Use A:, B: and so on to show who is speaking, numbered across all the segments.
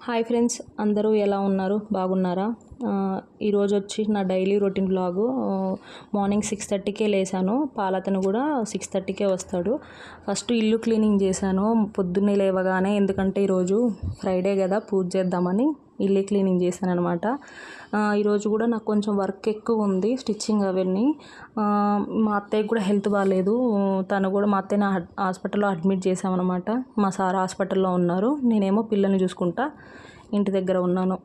A: Hi friends, అందరూ ఎలా ఉన్నారు? బాగున్నారా? ఈరోజు వచ్చి నా డైలీ రొటీన్ వ్లాగు. మార్నింగ్ 6:30కే లేసాను. పాలతను కూడా 6:30కే వస్తాడు. ఫస్ట్ ఇల్లు క్లీనింగ్ చేశాను పొద్దున్నే లేవగానే, ఎందుకంటే ఈరోజు ఫ్రైడే కదా, పూజ చేద్దామని ఇల్లు క్లీనింగ్ చేశాను అనమాట. ఈరోజు కూడా నాకు కొంచెం వర్క్ ఎక్కువ ఉంది, స్టిచ్చింగ్ అవన్నీ. మా అత్తయ్యకి కూడా హెల్త్ బాగాలేదు. తను కూడా, మా అత్తయ్యని హాస్పిటల్లో అడ్మిట్ చేసామన్నమాట. మా సార్ హాస్పిటల్లో ఉన్నారు, నేనేమో పిల్లల్ని చూసుకుంటా ఇంటి దగ్గర ఉన్నాను.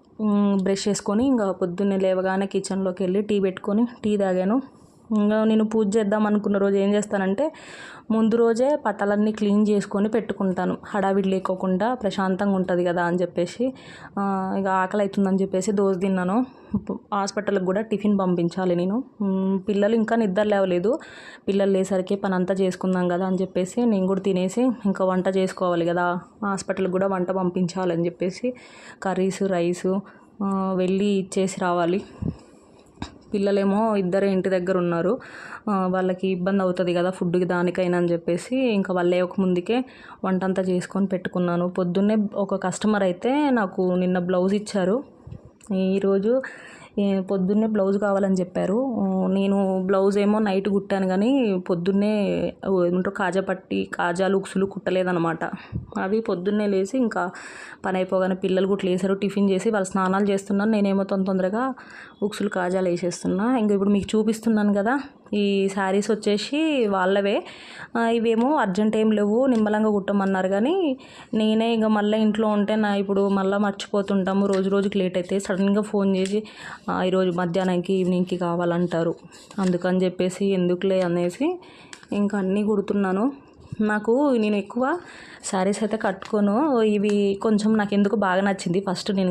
A: బ్రష్ చేసుకొని ఇంకా పొద్దున్నే లేవగానే కిచెన్లోకి వెళ్ళి టీ పెట్టుకొని టీ తాగాను. ఇంకా నేను పూజ చేద్దాం అనుకున్న రోజు ఏం చేస్తానంటే, ముందు రోజే పట్టాలన్నీ క్లీన్ చేసుకొని పెట్టుకుంటాను, హడావిడి లేకోకుండా ప్రశాంతంగా ఉంటుంది కదా అని చెప్పేసి. ఇక ఆకలి అవుతుందని చెప్పేసి దోశ తిన్నాను. హాస్పిటల్కి కూడా టిఫిన్ పంపించాలి నేను. పిల్లలు ఇంకా నిద్ర లేవలేదు. పిల్లలు లేసరికి పని అంతా చేసుకుందాం కదా అని చెప్పేసి నేను కూడా తినేసి ఇంకా వంట చేసుకోవాలి కదా, హాస్పిటల్కి కూడా వంట పంపించాలని చెప్పేసి కర్రీస్, రైసు వెళ్ళి ఇచ్చేసి రావాలి. పిల్లలేమో ఇద్దరే ఇంటి దగ్గర ఉన్నారు, వాళ్ళకి ఇబ్బంది అవుతుంది కదా ఫుడ్కి దానికైనా అని చెప్పేసి ఇంకా వాళ్ళు ఒక ముందుకే వంట అంతా చేసుకొని పెట్టుకున్నాను. పొద్దున్నే ఒక కస్టమర్ అయితే నాకు నిన్న బ్లౌజ్ ఇచ్చారు. ఈరోజు పొద్దున్నే బ్లౌజ్ కావాలని చెప్పారు. నేను బ్లౌజ్ ఏమో నైట్ కుట్టాను, కానీ పొద్దున్నే ఏమంటారు కాజా పట్టి, కాజాలు, ఉక్సులు కుట్టలేదన్నమాట. అవి పొద్దున్నే లేచి ఇంకా పని అయిపోగానే పిల్లలు కూడా లేసారు, టిఫిన్ చేసి వాళ్ళు స్నానాలు చేస్తున్నాను. నేనేమో తొందరగా ఉక్సులు, కాజాలు వేసేస్తున్నా. ఇంకా ఇప్పుడు మీకు చూపిస్తున్నాను కదా, ఈ శారీస్ వచ్చేసి వాళ్ళవే. ఇవేమో అర్జెంట్ ఏం లేవు, నిమ్మలంగా కుట్టమన్నారు. కానీ నేనే ఇంకా మళ్ళీ ఇంట్లో ఉంటే ఇప్పుడు మళ్ళీ మర్చిపోతుంటాము, రోజు రోజుకి లేట్ అయితే సడన్గా ఫోన్ చేసి ఈరోజు మధ్యాహ్నానికి, ఈవినింగ్కి కావాలంటారు. అందుకని చెప్పేసి ఎందుకులే అనేసి ఇంకా అన్నీ కుడుతున్నాను. నేను ఎక్కువ శారీస్ అయితే కట్టుకోను. ఇవి కొంచెం నాకు ఎందుకు బాగా నచ్చింది. ఫస్ట్ నేను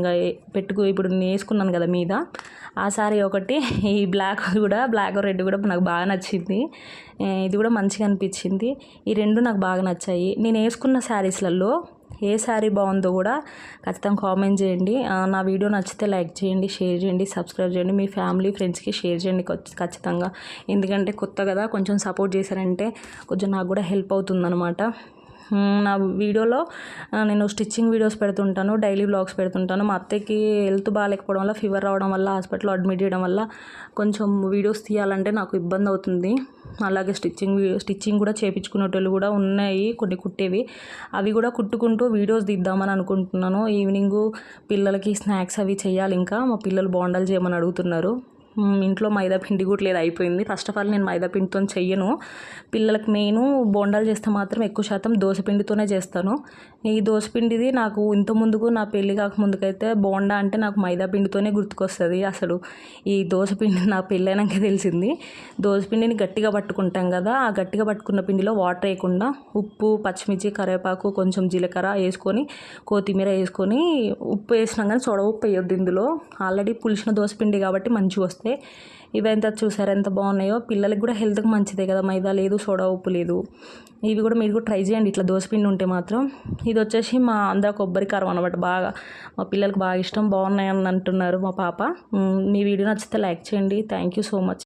A: ఇప్పుడు నేను వేసుకున్నాను కదా మీద, ఆ శారీ ఒకటి, ఈ బ్లాక్ రెడ్ కూడా నాకు బాగా నచ్చింది. ఇది కూడా మంచిగా అనిపించింది. ఈ రెండు నాకు బాగా నచ్చాయి. నేను వేసుకున్న శారీస్లలో ఏ శారీ బాగుందో కూడా ఖచ్చితంగా కామెంట్ చేయండి. నా వీడియో నచ్చితే లైక్ చేయండి, షేర్ చేయండి, సబ్స్క్రైబ్ చేయండి. మీ ఫ్యామిలీ, ఫ్రెండ్స్కి షేర్ చేయండి ఖచ్చితంగా. ఎందుకంటే కొత్త కదా, కొంచెం సపోర్ట్ చేశారంటే కొంచెం నాకు కూడా హెల్ప్ అవుతుందన్నమాట. నా వీడియోలో నేను స్టిచ్చింగ్ వీడియోస్ పెడుతుంటాను, డైలీ వ్లాగ్స్ పెడుతుంటాను. మా అత్తయ్యకి హెల్త్ బాగాలేకపోవడం వల్ల, ఫీవర్ రావడం వల్ల, హాస్పిటల్లో అడ్మిట్ చేయడం వల్ల కొంచెం వీడియోస్ తీయాలంటే నాకు ఇబ్బంది అవుతుంది. అలాగే స్టిచ్చింగ్ కూడా చేయించుకునేటోళ్ళు కూడా ఉన్నాయి, కొన్ని కుట్టేవి. అవి కూడా కుట్టుకుంటూ వీడియోస్ తీద్దామని అనుకుంటున్నాను. ఈవినింగ్ పిల్లలకి స్నాక్స్ అవి చేయాలి. ఇంకా మా పిల్లలు బోండాలు చేయమని అడుగుతున్నారు. ఇంట్లో మైదా పిండి కూడా లేదు, అయిపోయింది. ఫస్ట్ ఆఫ్ ఆల్ నేను మైదా పిండితో చెయ్యను. పిల్లలకి నేను బోండాలు చేస్తే మాత్రం ఎక్కువ శాతం దోసపిండితోనే చేస్తాను. ఈ దోసపిండిది నాకు ఇంత ముందుకు, నా పెళ్ళి కాకముందుకైతే బోండా అంటే నాకు మైదా పిండితోనే గుర్తుకొస్తుంది. అసలు ఈ దోసపిండి నా పెళ్ళైనాక తెలిసింది. దోసపిండిని గట్టిగా పట్టుకుంటాం కదా, ఆ గట్టిగా పట్టుకున్న పిండిలో వాటర్ వేయకుండా ఉప్పు, పచ్చిమిర్చి, కరివేపాకు, కొంచెం జీలకర్ర వేసుకొని, కొత్తిమీర వేసుకొని, ఉప్పు వేసినాం కానీ సోడా ఉప్పు వేయొద్దు ఇందులో. ఆల్రెడీ పులిసిన దోసపిండి కాబట్టి మంచిగా వస్తాయి. ఇవంతా చూసారు ఎంత బాగున్నాయో. పిల్లలకి కూడా హెల్త్కి మంచిదే కదా, మైదా లేదు, సోడా ఉప్పు లేదు. ఇవి కూడా మీరు కూడా ట్రై చేయండి ఇట్లా దోసపిండి ఉంటే మాత్రం. ఇది వచ్చేసి మా ఆంధ్ర కొబ్బరి కారం అనమాట. మా పిల్లలకి బాగా ఇష్టం, బాగున్నాయని అంటున్నారు మా పాప. మీ వీడియో నచ్చితే లైక్ చేయండి. Thank you so much.